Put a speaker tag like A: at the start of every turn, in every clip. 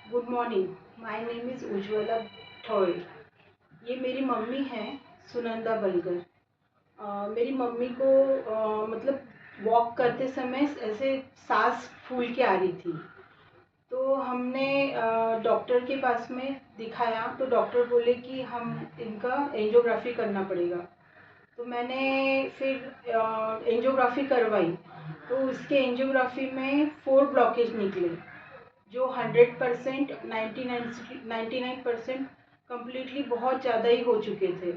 A: Good morning. My name is Ujjwala Thoy. ये मेरी mummy हैं, सुनंदा बलगर। मेरी मम्मी को मतलब वॉक करते समय ऐसे सांस फूल के आ रही थी। तो हमने डॉक्टर के पास में दिखाया तो डॉक्टर बोले कि हम इनका एंजियोग्राफी करना पड़ेगा। तो मैंने फिर एंजियोग्राफी करवाई। तो उसके एंजियोग्राफी में 4 ब्लॉकेज निकले, जो 100% 99% कम्प्लीटली बहुत ज़्यादा ही हो चुके थे।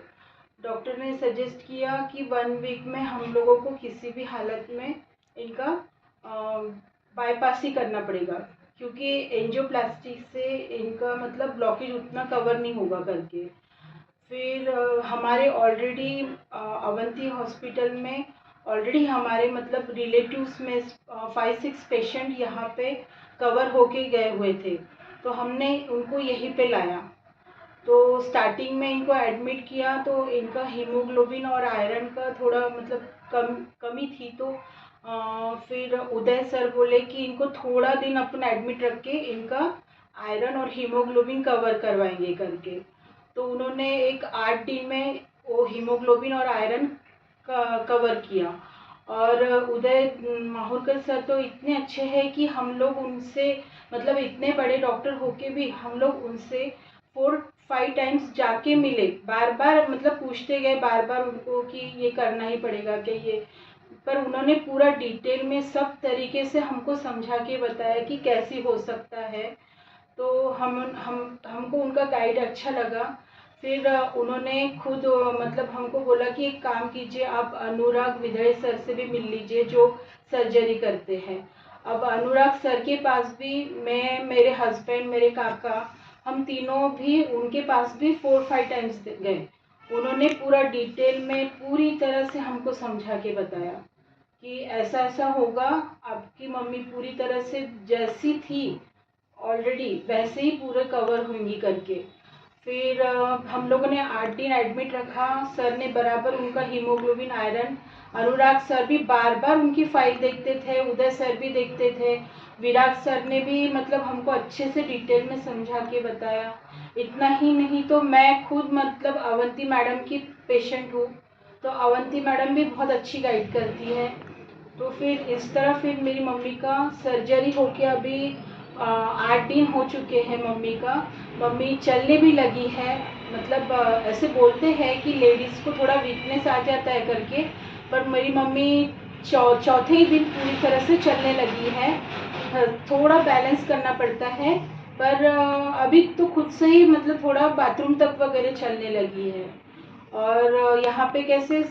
A: डॉक्टर ने सजेस्ट किया कि 1 वीक में हम लोगों को किसी भी हालत में इनका बाईपास ही करना पड़ेगा, क्योंकि एंजियोप्लास्टी से इनका मतलब ब्लॉकेज उतना कवर नहीं होगा करके। फिर हमारे ऑलरेडी अवंती हॉस्पिटल में ऑलरेडी हमारे मतलब रिलेटिव्स में 5-6 पेशेंट यहाँ पे कवर होके गए हुए थे। तो हमने उनको यहीं पे लाया। तो स्टार्टिंग में इनको एडमिट किया तो इनका हीमोग्लोबिन और आयरन का थोड़ा मतलब कमी थी। तो फिर उदय सर बोले कि इनको थोड़ा दिन अपन एडमिट रख के इनका आयरन और हीमोग्लोबिन कवर करवाएंगे करके। तो उन्होंने एक 8 दिन में वो हीमोग्लोबिन और आयरन कवर किया। और उदय माहुरकर सर तो इतने अच्छे हैं कि हम लोग उनसे मतलब इतने बड़े डॉक्टर होके भी हम लोग उनसे 4-5 टाइम्स जाके मिले, बार बार मतलब पूछते गए बार बार उनको कि ये करना ही पड़ेगा कि ये। पर उन्होंने पूरा डिटेल में सब तरीके से हमको समझा के बताया कि कैसे हो सकता है। तो हमको उनका गाइड अच्छा लगा। फिर उन्होंने खुद मतलब हमको बोला कि एक काम कीजिए, आप अनुराग विदय सर से भी मिल लीजिए जो सर्जरी करते हैं। अब अनुराग सर के पास भी मैं, मेरे हस्बैंड, मेरे काका, हम तीनों भी उनके पास भी 4-5 टाइम्स गए। उन्होंने पूरा डिटेल में पूरी तरह से हमको समझा के बताया कि ऐसा ऐसा होगा, आपकी मम्मी पूरी तरह से जैसी थी ऑलरेडी वैसे ही पूरे कवर होंगी करके। फिर हम लोगों ने 8 दिन एडमिट रखा। सर ने बराबर उनका हीमोग्लोबिन, आयरन, अनुराग सर भी बार बार उनकी फाइल देखते थे, उदय सर भी देखते थे, विराट सर ने भी मतलब हमको अच्छे से डिटेल में समझा के बताया। इतना ही नहीं तो मैं खुद मतलब अवंती मैडम की पेशेंट हूँ, तो अवंती मैडम भी बहुत अच्छी गाइड करती है। तो फिर इस तरह फिर मेरी मम्मी का सर्जरी होके अभी 8 दिन हो चुके हैं मम्मी का। मम्मी चलने भी लगी है। मतलब ऐसे बोलते हैं कि लेडीज़ को थोड़ा वीकनेस आ जाता है करके, पर मेरी मम्मी चौथे ही दिन पूरी तरह से चलने लगी है। थोड़ा बैलेंस करना पड़ता है, पर अभी तो खुद से ही मतलब थोड़ा बाथरूम तक वगैरह चलने लगी है। और यहाँ पे कैसे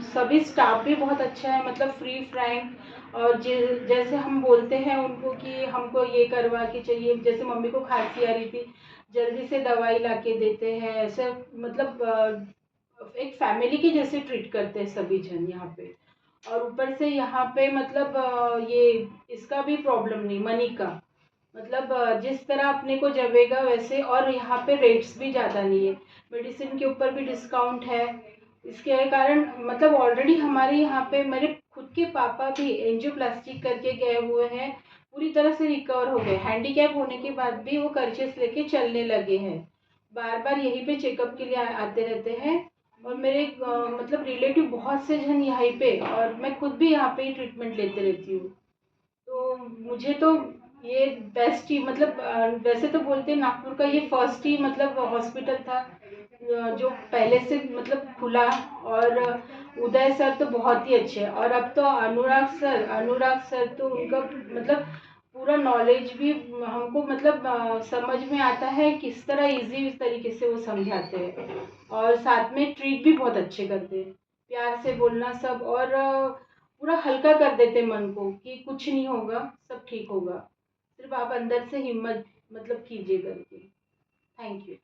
A: सभी स्टाफ भी बहुत अच्छा है, मतलब फ्री फ्रैंक। और जैसे हम बोलते हैं उनको कि हमको ये करवा के चाहिए, जैसे मम्मी को खांसी आ रही थी, जल्दी से दवाई ला के देते हैं। ऐसे मतलब एक फैमिली के जैसे ट्रीट करते हैं सभी जन यहाँ पे। और ऊपर से यहाँ पे मतलब ये इसका भी प्रॉब्लम नहीं, मनी का मतलब जिस तरह अपने को जमेगा वैसे। और यहाँ पे रेट्स भी ज़्यादा नहीं है, मेडिसिन के ऊपर भी डिस्काउंट है। इसके कारण मतलब ऑलरेडी हमारे यहाँ पे मेरे खुद के पापा भी एंजियोप्लास्टिक करके गए हुए हैं, पूरी तरह से रिकवर हो गए। हैंडीकैप होने के बाद भी वो कर्चेस लेके चलने लगे हैं। बार बार यहीं पे चेकअप के लिए आते रहते हैं। और मेरे मतलब रिलेटिव बहुत से जन यहाँ पे, और मैं खुद भी यहाँ पे ही ट्रीटमेंट लेते रहती हूँ। तो मुझे तो ये बेस्ट ही मतलब वैसे तो बोलते हैं नागपुर का ये फर्स्ट ही मतलब हॉस्पिटल था जो पहले से मतलब खुला। और उदय सर तो बहुत ही अच्छे हैं। और अब तो अनुराग सर तो उनका मतलब पूरा नॉलेज भी हमको मतलब समझ में आता है, किस तरह इजी तरीके से वो समझाते हैं। और साथ में ट्रीट भी बहुत अच्छे करते हैं, प्यार से बोलना सब। और पूरा हल्का कर देते मन को कि कुछ नहीं होगा, सब ठीक होगा, सिर्फ आप अंदर से हिम्मत मतलब कीजिए करके। Thank you.